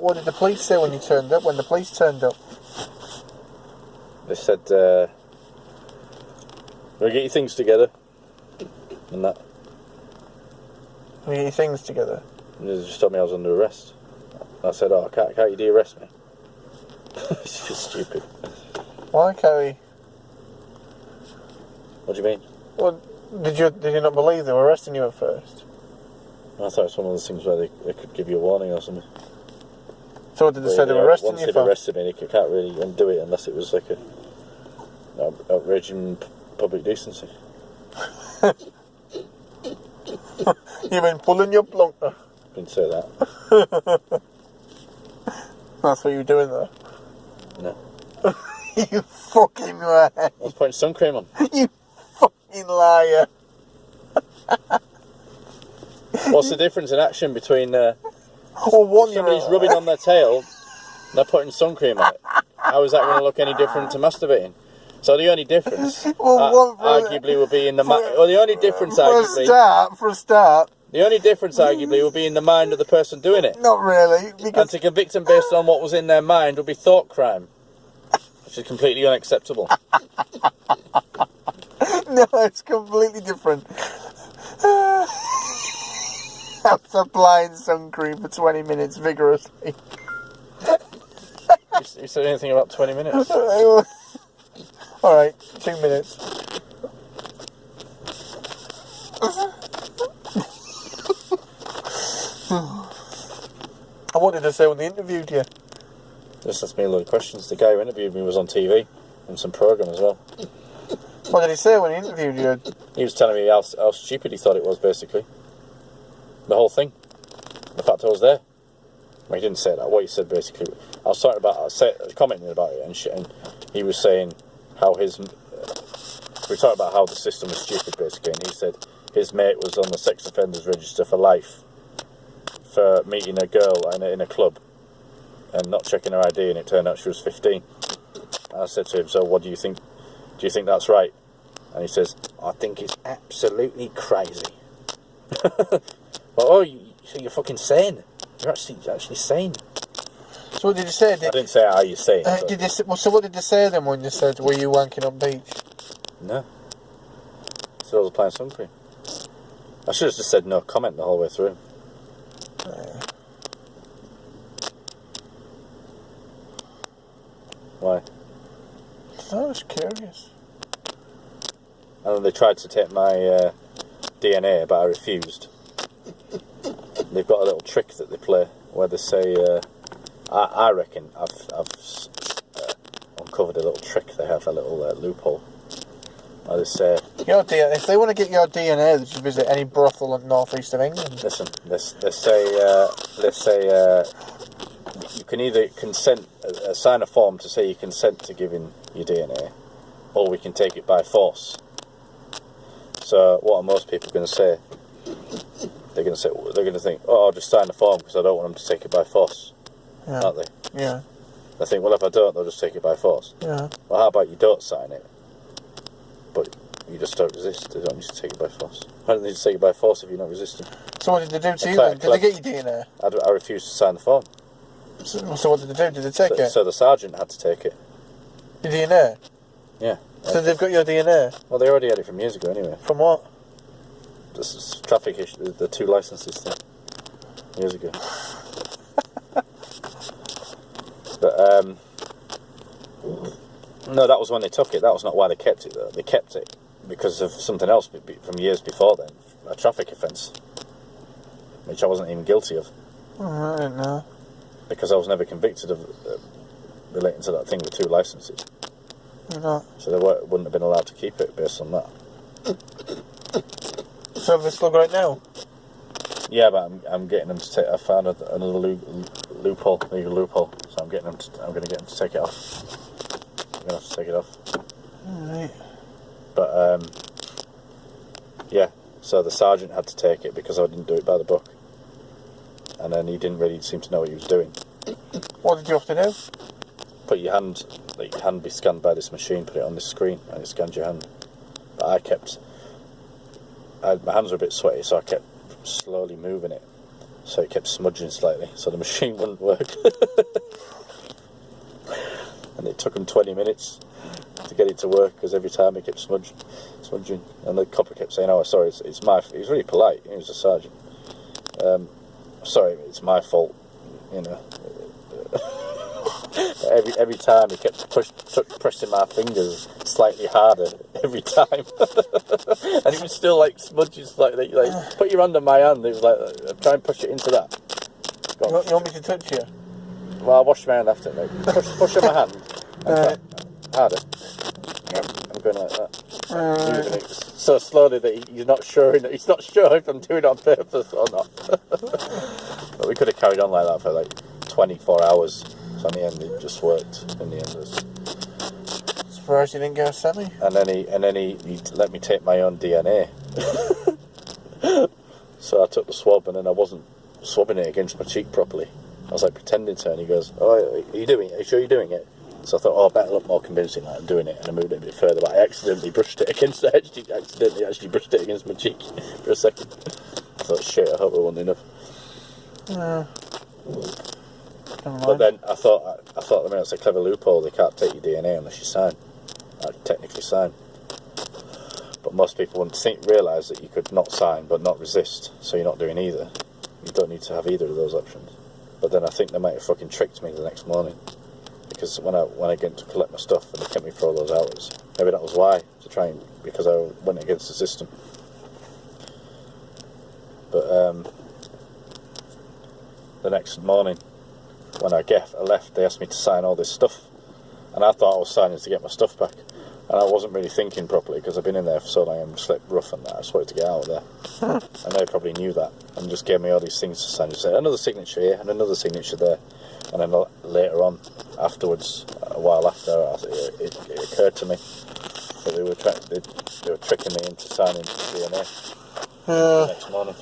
what did the police say when you turned up? When the police turned up? They said, we'll get your things together. And that. We get your things together. And they just told me I was under arrest. I said, oh, can't you de-arrest me? It's just stupid. Why can't we? What do you mean? Well, did you not believe they were arresting you at first? I thought it was one of those things where they could give you a warning or something. So what did they say they were arresting you for? Once they've arrested me, they can't really undo it unless it was like a outrage in public decency. You mean pulling your plunker? Didn't say that. That's what you were doing there. No. You fucking liar. I was putting sun cream on. You fucking liar. What's the difference in action between somebody's rubbing on their tail and they're putting sun cream on it? How is that going to look any different to masturbating? So the only difference, arguably, would be in the the only difference, arguably, for a start, the only difference, arguably, would be in the mind of the person doing it. Not really, because and to convict them based on what was in their mind would be thought crime, which is completely unacceptable. No, it's completely different. After applying sun cream for 20 minutes vigorously. You said anything about 20 minutes? Alright, 2 minutes. What did they say when they interviewed you? Just asked me a lot of questions. The guy who interviewed me was on TV on some programme as well. What did he say when he interviewed you? He was telling me how stupid he thought it was, basically. The whole thing. The fact I was there. Well, he didn't say that. What he said, basically, I was commenting about it, and he was saying how we talked about how the system was stupid, basically, and he said his mate was on the sex offenders register for life for meeting a girl in a club and not checking her ID, and it turned out she was 15. And I said to him, so what do you think? Do you think that's right? And he says, I think it's absolutely crazy. So you're fucking sane. You're actually sane. So what did you say? I didn't say how you sane. So what did they say then when you said, were you wanking on beach? No. So I was applying sun cream. I should have just said no comment the whole way through. Why? I was curious. And then they tried to take my DNA, but I refused. They've got a little trick that they play where they say, I reckon I've uncovered a little trick. They have a little loophole. Where they say, if they want to get your DNA, they should visit any brothel in the northeast of England. Listen, they say you can either consent, sign a form to say you consent to giving your DNA, or we can take it by force. So what are most people going to say? They're going to think, oh, I'll just sign the form because I don't want them to take it by force, aren't they? Yeah. They think, well, if I don't, they'll just take it by force. Yeah. Well, how about you don't sign it, but you just don't resist? They don't need to take it by force. Why don't they just take it by force if you're not resisting? So what did they do to you then? Did they get your DNA? I refused to sign the form. So what did they do? Did they take it? So the sergeant had to take it. Your DNA? Yeah. So they've got your DNA? Well, they already had it from years ago anyway. From what? This is traffic issue, the 2 licenses thing. Years ago. But, no, that was when they took it. That was not why they kept it, though. They kept it because of something else from years before then. A traffic offence. Which I wasn't even guilty of. I don't know. Because I was never convicted of relating to that thing with 2 licenses. You're not. So they wouldn't have been allowed to keep it based on that. So have they still got it now? Yeah, but I'm getting them to take. I found another loophole, legal loophole. So I'm going to get them to take it off. I'm going to have to take it off. Alright. But yeah. So the sergeant had to take it because I didn't do it by the book, and then he didn't really seem to know what he was doing. What did you have to do? Put your hand, let your hand be scanned by this machine. Put it on this screen, and it scans your hand. But my hands were a bit sweaty, so I kept slowly moving it. So it kept smudging slightly, so the machine wouldn't work. And it took him 20 minutes to get it to work, because every time it kept smudging. And the copper kept saying, "Oh, sorry, it's my..." He was really polite, he was a sergeant. "Sorry, it's my fault," you know. Every time he kept pressing my fingers slightly harder every time. And it was still like smudging slightly. Like, put your hand on my hand. It was like, try and push it into that. You want me to touch you? Well, I'll wash my hand after, mate. Push on my hand. Harder. I'm going like that. Moving it so slowly that he's not sure if I'm doing it on purpose or not. But we could have carried on like that for like 24 hours. So in the end, it just worked. In the end, surprised you didn't go semi. And then he let me take my own DNA. So I took the swab, and then I wasn't swabbing it against my cheek properly. I was like pretending to, and he goes, "Oh, are you doing it? Are you sure you're doing it?" So I thought, "Oh, I better look more convincing like I'm doing it," and I moved it a bit further, but I accidentally brushed it against the edge. Accidentally actually brushed it against my cheek for a second. I thought, shit, I hope it wasn't enough. But then I thought I mean, it's a clever loophole. They can't take your DNA unless you sign. Technically sign. But most people wouldn't realise that you could not sign but not resist, so you're not doing either. You don't need to have either of those options. But then I think they might have fucking tricked me the next morning, because when I get to collect my stuff and they kept me for all those hours, maybe that was why, to try and, because I went against the system. But the next morning, when I left, they asked me to sign all this stuff, and I thought I was signing to get my stuff back, and I wasn't really thinking properly, because I've been in there for so long and slept rough and that. I just wanted to get out of there. And they probably knew that, and just gave me all these things to sign. Just said, another signature here and another signature there. And then later on, afterwards, a while after, it occurred to me that they were tricking me into signing DNA the next morning.